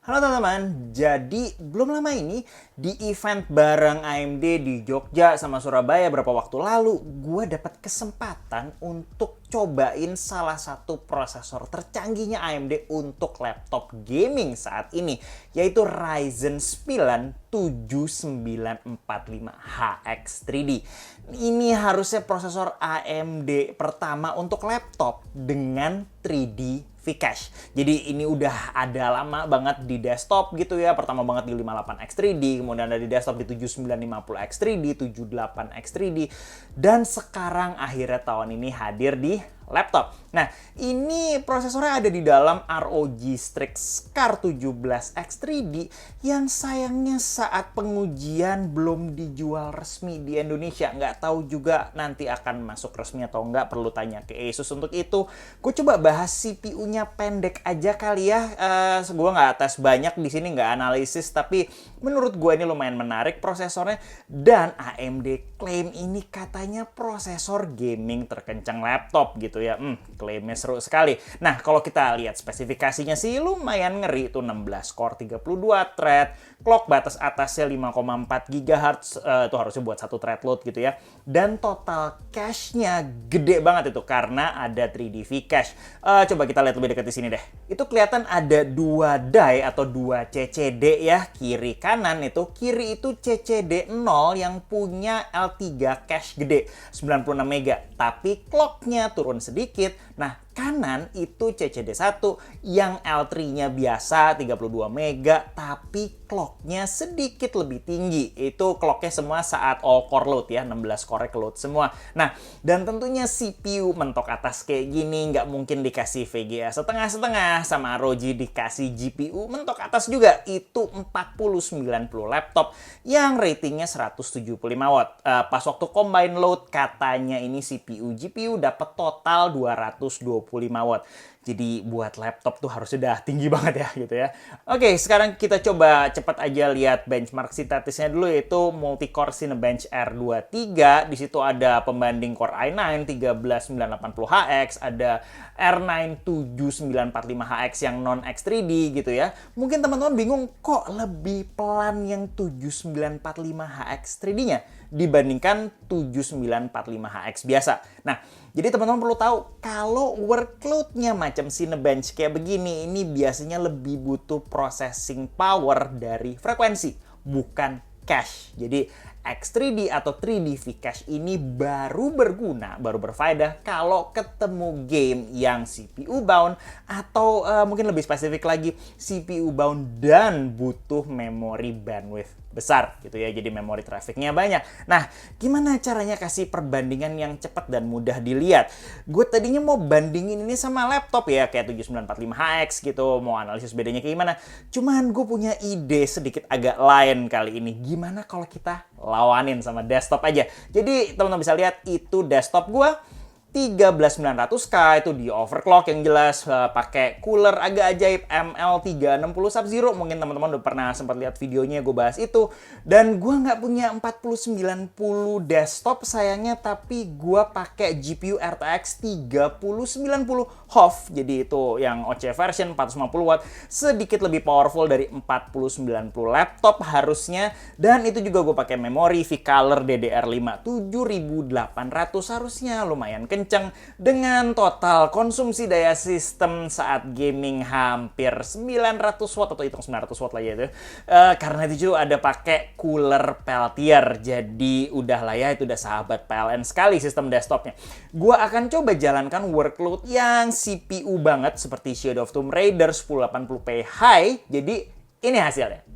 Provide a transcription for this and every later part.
Halo teman-teman, jadi belum lama ini di event bareng AMD di Jogja sama Surabaya beberapa waktu lalu, gue dapat kesempatan untuk cobain salah satu prosesor tercanggihnya AMD untuk laptop gaming saat ini, yaitu Ryzen 9 7945HX 3D. Ini harusnya prosesor AMD pertama untuk laptop dengan 3D V-Cache. Jadi ini udah ada lama banget di desktop gitu ya. Pertama banget di 58X3D, kemudian ada di desktop di 7950X3D, 78X3D, dan sekarang akhirnya tahun ini hadir di laptop. Nah, ini prosesornya ada di dalam ROG Strix Car 17X3D yang sayangnya saat pengujian belum dijual resmi di Indonesia. Nggak tahu juga nanti akan masuk resmi atau nggak, perlu tanya ke Asus untuk itu. Gue coba bahas CPU-nya pendek aja kali ya. Gue nggak tes banyak di sini, nggak analisis, tapi menurut gue ini lumayan menarik prosesornya. Dan AMD klaim ini katanya prosesor gaming terkencang laptop gitu ya. Klaimnya seru sekali. Nah, kalau kita lihat spesifikasinya sih lumayan ngeri. Itu 16 core 32 thread, clock batas atasnya 5,4 GHz, itu harusnya buat satu thread load gitu ya. Dan total cache-nya gede banget itu karena ada 3D V-Cache. Coba kita lihat lebih dekat di sini deh. Itu kelihatan ada dua die atau dua CCD ya, kiri kanan itu. Kiri itu CCD 0 yang punya L3 cache gede 96 MB, tapi clock-nya turun sedikit. Nah, kanan itu CCD 1 yang L3-nya biasa 32 MB, tapi clock-nya sedikit lebih tinggi. Itu clock-nya semua saat all core load ya, 16 core load semua. Nah, dan tentunya CPU mentok atas kayak gini, nggak mungkin dikasih VGA setengah-setengah, sama ROG dikasih GPU mentok atas juga. Itu 4090 laptop yang ratingnya 175 watt. Pas waktu combine load katanya ini CPU GPU dapat total 225 watt. Jadi buat laptop tuh harus sudah tinggi banget ya gitu ya. Oke, sekarang kita coba cepat aja lihat benchmark sintetisnya dulu, yaitu multi-core Cinebench R23. Di situ ada pembanding Core i9 13980HX, ada R9 7945HX yang non X3D gitu ya. Mungkin teman-teman bingung kok lebih pelan yang 7945HX 3D-nya dibandingkan 7945HX biasa. Nah, jadi teman-teman perlu tahu kalau workload-nya macam Cinebench kayak begini, ini biasanya lebih butuh processing power dari frekuensi, bukan cache. Jadi X3D atau 3D V-Cache ini baru berguna, baru berfaedah kalau ketemu game yang CPU bound atau mungkin lebih spesifik lagi CPU bound dan butuh memory bandwidth besar gitu ya, jadi memory trafficnya banyak. Nah, gimana caranya kasih perbandingan yang cepat dan mudah dilihat? Gue tadinya mau bandingin ini sama laptop ya, kayak 7945HX gitu, mau analisis bedanya kayak gimana. Cuman gue punya ide sedikit agak lain kali ini. Gimana kalau kita lawanin sama desktop aja? Jadi teman-teman bisa lihat itu desktop gue 13900K, itu di overclock yang jelas, pakai cooler agak ajaib ML360 Sub-Zero. Mungkin teman-teman udah pernah sempat lihat videonya gue bahas itu. Dan gue nggak punya 4090 desktop sayangnya, tapi gue pakai GPU RTX 3090 HOV. Jadi itu yang OC version 450 watt, sedikit lebih powerful dari 4090 laptop harusnya. Dan itu juga gue pakai memori V-Color DDR5 7800, harusnya lumayan kenceng dengan total konsumsi daya sistem saat gaming hampir 900 watt atau hitung 900 watt lah ya itu. Karena itu juga ada pakai cooler Peltier, jadi udah lah ya, itu udah sahabat PLN sekali sistem desktopnya. Gua akan coba jalankan workload yang CPU banget seperti Shadow of Tomb Raider 1080p high. Jadi ini hasilnya.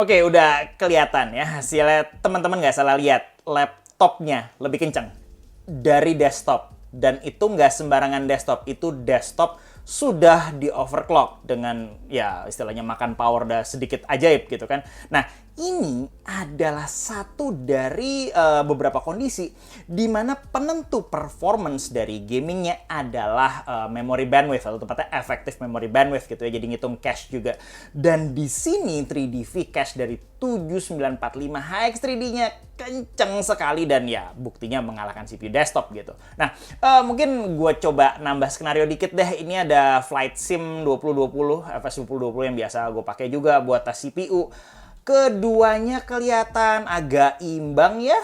Oke, udah kelihatan ya hasilnya. Teman-teman nggak salah lihat, laptopnya lebih kenceng dari desktop. Dan itu nggak sembarangan desktop, itu desktop sudah di overclock dengan ya istilahnya makan power dah sedikit ajaib gitu kan. Nah, ini adalah satu dari beberapa kondisi di mana penentu performance dari gamingnya adalah memory bandwidth atau tepatnya effective memory bandwidth gitu ya. Jadi ngitung cache juga. Dan di sini 3D V-Cache dari 7945HX 3D-nya kenceng sekali dan ya buktinya mengalahkan CPU desktop gitu. Nah, mungkin gue coba nambah skenario dikit deh. Ini ada Flight Sim 2020, FS 2020 yang biasa gue pakai juga buat tes CPU. Keduanya kelihatan agak imbang ya.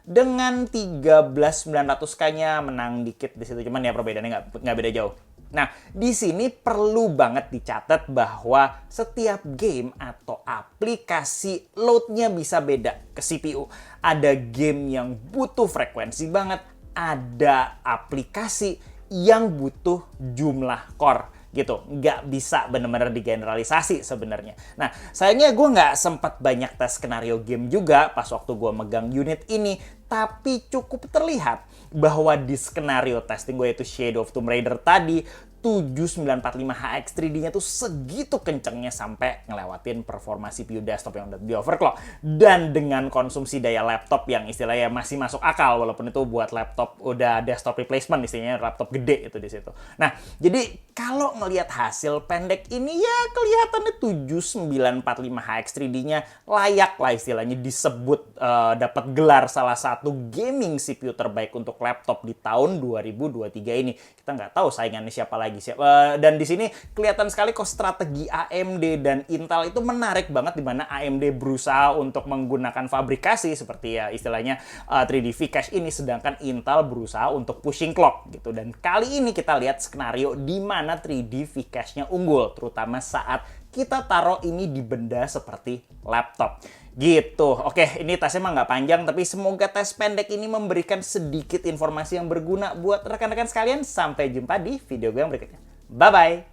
Dengan 13900K-nya menang dikit di situ, cuman ya perbedaannya nggak beda jauh. Nah, di sini perlu banget dicatat bahwa setiap game atau aplikasi load-nya bisa beda ke CPU. Ada game yang butuh frekuensi banget, ada aplikasi yang butuh jumlah core gitu, nggak bisa bener-bener digeneralisasi sebenarnya. Nah, sayangnya gue nggak sempat banyak tes skenario game juga pas waktu gue megang unit ini, tapi cukup terlihat bahwa di skenario testing gue yaitu Shadow of Tomb Raider tadi, 7945HX 3D-nya tuh segitu kencengnya sampai ngelewatin performa CPU desktop yang udah di overclock. Dan dengan konsumsi daya laptop yang istilahnya masih masuk akal, walaupun itu buat laptop udah desktop replacement, istilahnya laptop gede itu di situ. Nah, jadi kalau ngelihat hasil pendek ini ya kelihatannya 7945HX 3D-nya layak lah istilahnya disebut dapat gelar salah satu gaming CPU terbaik untuk laptop di tahun 2023 ini. Kita nggak tahu saingannya siapa lagi. Dan di sini kelihatan sekali kok strategi AMD dan Intel itu menarik banget, di mana AMD berusaha untuk menggunakan fabrikasi seperti ya istilahnya 3D V-Cache ini, sedangkan Intel berusaha untuk pushing clock gitu. Dan kali ini kita lihat skenario di mana 3D V-Cache-nya unggul, terutama saat kita taruh ini di benda seperti laptop. Gitu. Oke, ini tesnya mah nggak panjang, tapi semoga tes pendek ini memberikan sedikit informasi yang berguna buat rekan-rekan sekalian. Sampai jumpa di video gue yang berikutnya. Bye-bye!